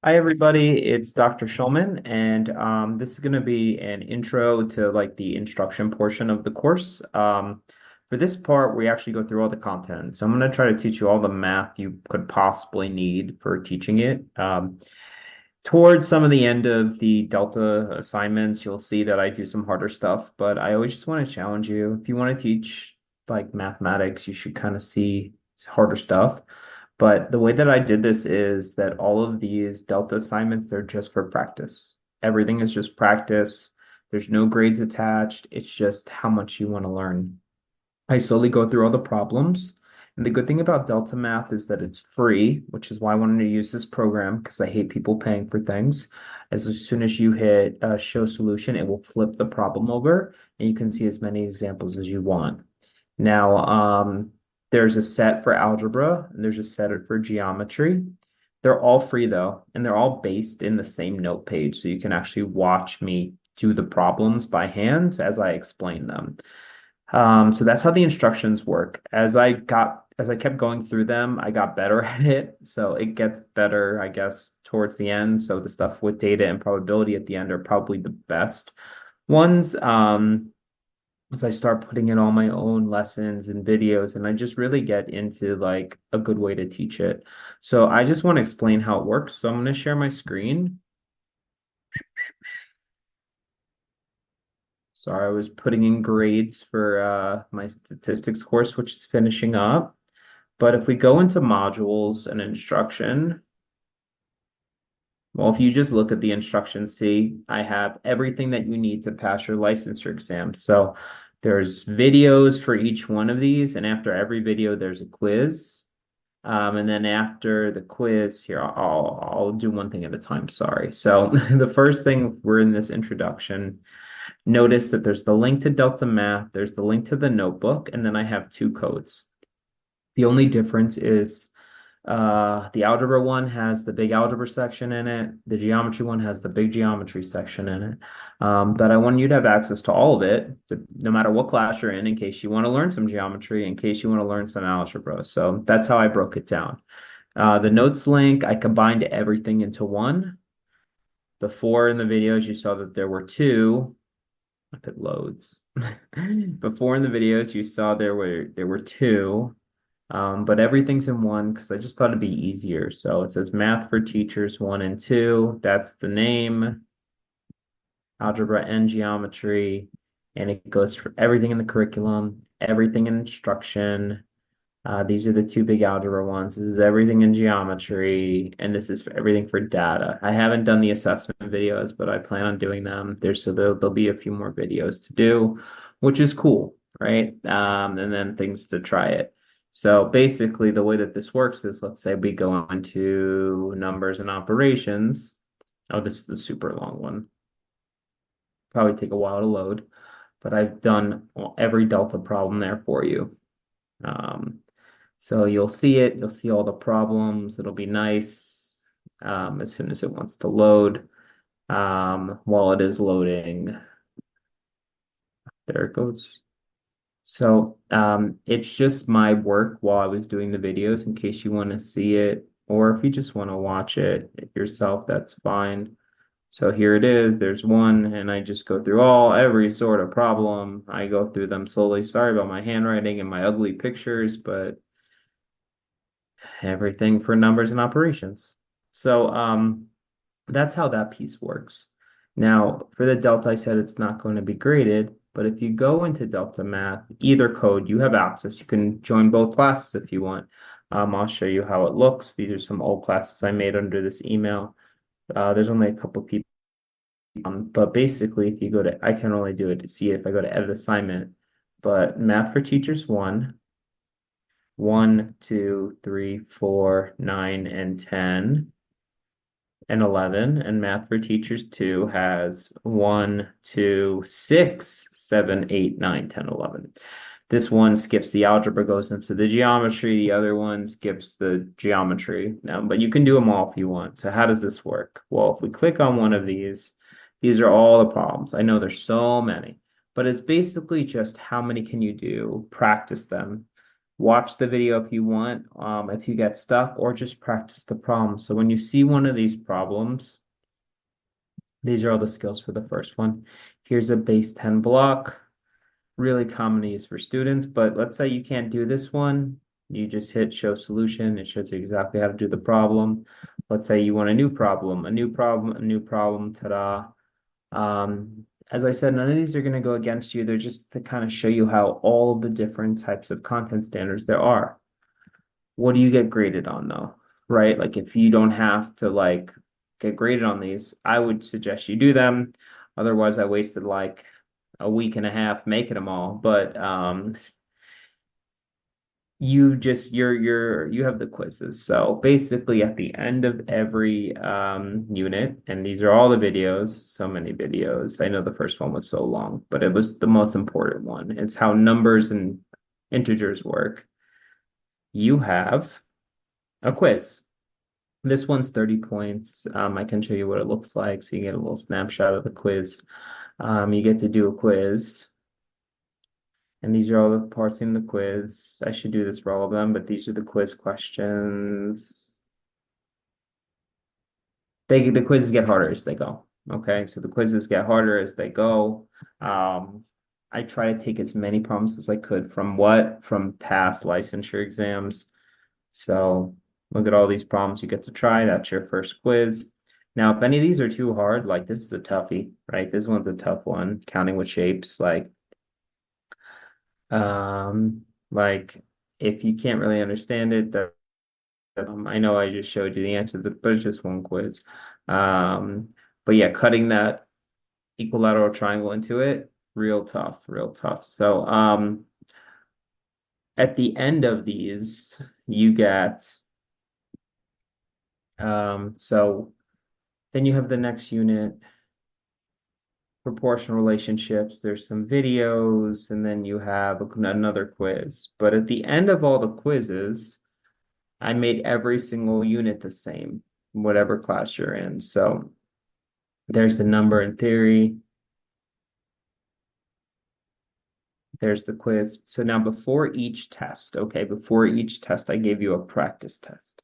Hi, everybody. It's Dr. Schulman, and this is going to be an intro to like the instruction portion of the course. For this part, we actually go through all the content. So I'm going to try to teach you all the math you could possibly need for teaching it. Towards some of the end of the Delta assignments, you'll see that I do some harder stuff, but I always just want to challenge you. If you want to teach like mathematics, you should kind of see harder stuff. But the way that I did this is that all of these Delta assignments, they're just for practice. Everything is just practice. There's no grades attached. It's just how much you want to learn. I slowly go through all the problems. And the good thing about Delta Math is that it's free, which is why I wanted to use this program because I hate people paying for things. As soon as you hit show solution, it will flip the problem over and you can see as many examples as you want. Now, there's a set for algebra and there's a set for geometry. They're all free though, and they're all based in the same note page. So you can actually watch me do the problems by hand as I explain them. So that's how the instructions work. As I kept going through them, I got better at it. So it gets better, I guess, towards the end. So the stuff with data and probability at the end are probably the best ones. As I start putting in all my own lessons and videos, and I just really get into like a good way to teach it. So I just want to explain how it works. So I'm going to share my screen. Sorry, I was putting in grades for my statistics course, which is finishing up. But if we go into modules and instruction, well, if you just look at the instructions, see, I have everything that you need to pass your licensure exam. So there's videos for each one of these, and after every video, there's a quiz. And then after the quiz, here, I'll do one thing at a time, sorry. So the first thing, we're in this introduction. Notice that there's the link to Delta Math, there's the link to the notebook, and then I have two codes. The only difference is the algebra one has the big algebra section in it. The geometry one has the big geometry section in it. But I want you to have access to all of it, no matter what class you're in case you want to learn some geometry, in case you want to learn some algebra. So that's how I broke it down. The notes link, I combined everything into one. Before in the videos, you saw that there were two. I put loads. Before in the videos, you saw there were two. But everything's in one because I just thought it'd be easier. So it says Math for Teachers 1 and 2. That's the name, algebra and geometry. And it goes for everything in the curriculum, everything in instruction. These are the two big algebra ones. This is everything in geometry, and this is for everything for data. I haven't done the assessment videos, but I plan on doing them. There'll be a few more videos to do, which is cool, right? And then things to try it. So basically, the way that this works is, let's say we go into numbers and operations. Oh, this is the super long one. Probably take a while to load, but I've done every delta problem there for you. So you'll see it, you'll see all the problems. It'll be nice as soon as it wants to load. While it is loading, there it goes. So it's just my work while I was doing the videos in case you want to see it, or if you just want to watch it yourself, that's fine. So here it is, there's one, and I just go through every sort of problem. I go through them slowly. Sorry about my handwriting and my ugly pictures, but everything for numbers and operations. So that's how that piece works. Now, for the Delta, I said it's not going to be graded, but if you go into Delta Math, either code, you have access. You can join both classes if you want. I'll show you how it looks. These are some old classes I made under this email. There's only a couple people, but basically, if you go to, I can only do it to see it if I go to edit assignment, but Math for Teachers 1, 2, 3, 4, 9, and 10, and 11. And Math for Teachers 2 has 1, 2, 6, 7, 8, 9, 10, 11. This one skips the algebra, goes into the geometry. The other one skips the geometry. But you can do them all if you want. So how does this work? Well, if we click on one of these are all the problems. I know there's so many, but it's basically just how many can you do, practice them. Watch the video if you want, if you get stuck, or just practice the problem. So when you see one of these problems, these are all the skills for the first one. Here's a base 10 block, really common to use for students, but let's say you can't do this one. You just hit show solution. It shows you exactly how to do the problem. Let's say you want a new problem, a new problem, a new problem, ta-da. As I said, none of these are going to go against you. They're just to kind of show you how all of the different types of content standards there are. What do you get graded on though? Right? Like if you don't have to like get graded on these, I would suggest you do them. Otherwise, I wasted like a week and a half making them all. But you have the quizzes. So basically at the end of every unit, and these are all the videos, so many videos. I know the first one was so long, but it was the most important one. It's how numbers and integers work. You have a quiz. This one's 30 points. I can show you what it looks like so you get a little snapshot of the quiz. You get to do a quiz. And these are all the parts in the quiz. I should do this for all of them, but these are the quiz questions. The quizzes get harder as they go. Okay, so the quizzes get harder as they go. I try to take as many problems as I could from past licensure exams. So look at all these problems you get to try. That's your first quiz. Now, if any of these are too hard, like this is a toughie, right? This one's a tough one, counting with shapes, like if you can't really understand it, I know I just showed you the answer, but it's just one quiz. But yeah, cutting that equilateral triangle into it, real tough, real tough. So at the end of these, you get so then you have the next unit, proportional relationships. There's some videos, and then you have another quiz. But at the end of all the quizzes, I made every single unit the same, whatever class you're in. So there's the number in theory. There's the quiz. So now before each test, okay, before each test, I gave you a practice test.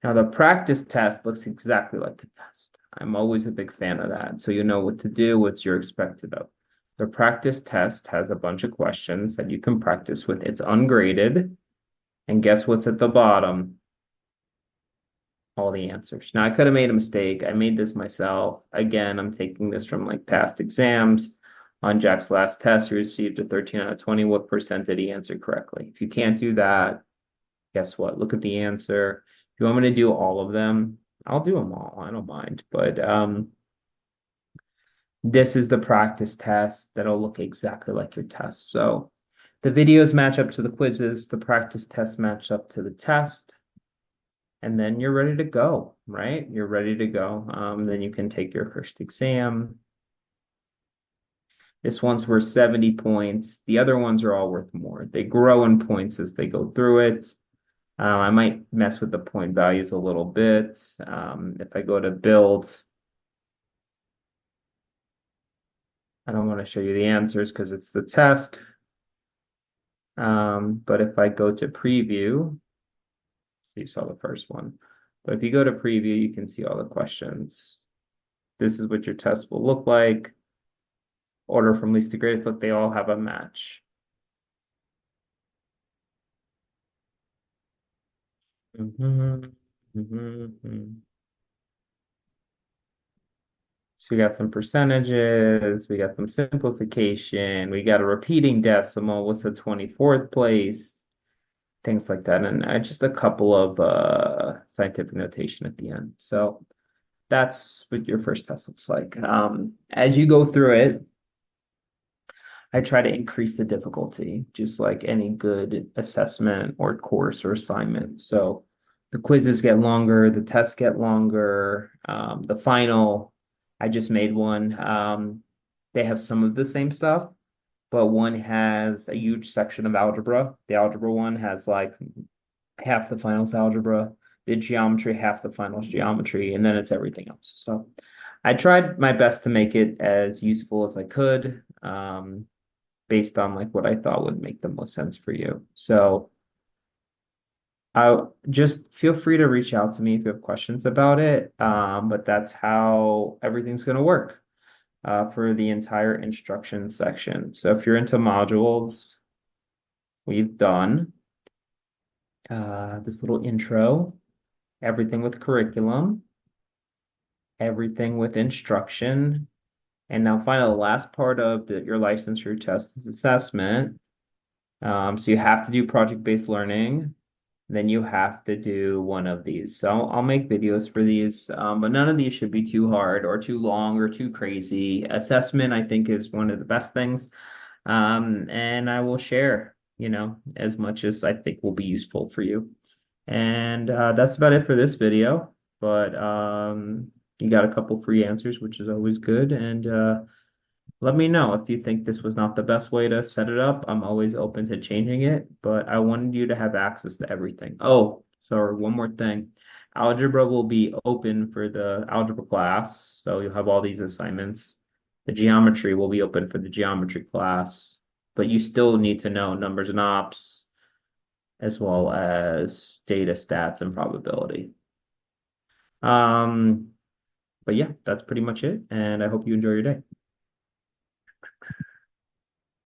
Now the practice test looks exactly like the test. I'm always a big fan of that. So you know what to do, what you're expected of. The practice test has a bunch of questions that you can practice with. It's ungraded. And guess what's at the bottom? All the answers. Now I could have made a mistake. I made this myself. Again, I'm taking this from like past exams. On Jack's last test, he received a 13 out of 20. What percent did he answer correctly? If you can't do that, guess what? Look at the answer. If you want me to do all of them, I'll do them all. I don't mind. But this is the practice test that'll look exactly like your test. So the videos match up to the quizzes, the practice tests match up to the test, and then you're ready to go, right? You're ready to go. Then you can take your first exam. This one's worth 70 points. The other ones are all worth more. They grow in points as they go through it. I might mess with the point values a little bit. If I go to build, I don't want to show you the answers because it's the test. But if I go to preview, you saw the first one. But if you go to preview, you can see all the questions. This is what your test will look like. Order from least to greatest. Look, they all have a match. So we got some percentages, we got some simplification, we got a repeating decimal, what's the 24th place, things like that, and just a couple of scientific notation at the end. So that's what your first test looks like. As you go through it, I try to increase the difficulty, just like any good assessment or course or assignment. So the quizzes get longer, the tests get longer. The final, I just made one. They have some of the same stuff, but one has a huge section of algebra. The algebra one has like half the finals algebra, the geometry, half the finals geometry, and then it's everything else. So I tried my best to make it as useful as I could. Based on like what I thought would make the most sense for you. So I just feel free to reach out to me if you have questions about it. But that's how everything's going to work for the entire instruction section. So if you're into modules, we've done this little intro, everything with curriculum, everything with instruction. And now finally, the last part of your licensure test is assessment. So you have to do project-based learning. Then you have to do one of these. So I'll make videos for these, but none of these should be too hard or too long or too crazy. Assessment, I think, is one of the best things. And I will share, as much as I think will be useful for you. And that's about it for this video. But you got a couple free answers, which is always good. And let me know if you think this was not the best way to set it up. I'm always open to changing it, but I wanted you to have access to everything. Oh, sorry, one more thing. Algebra will be open for the algebra class, so you'll have all these assignments. The geometry will be open for the geometry class, but you still need to know numbers and ops, as well as data stats and probability. But yeah, that's pretty much it, and I hope you enjoy your day.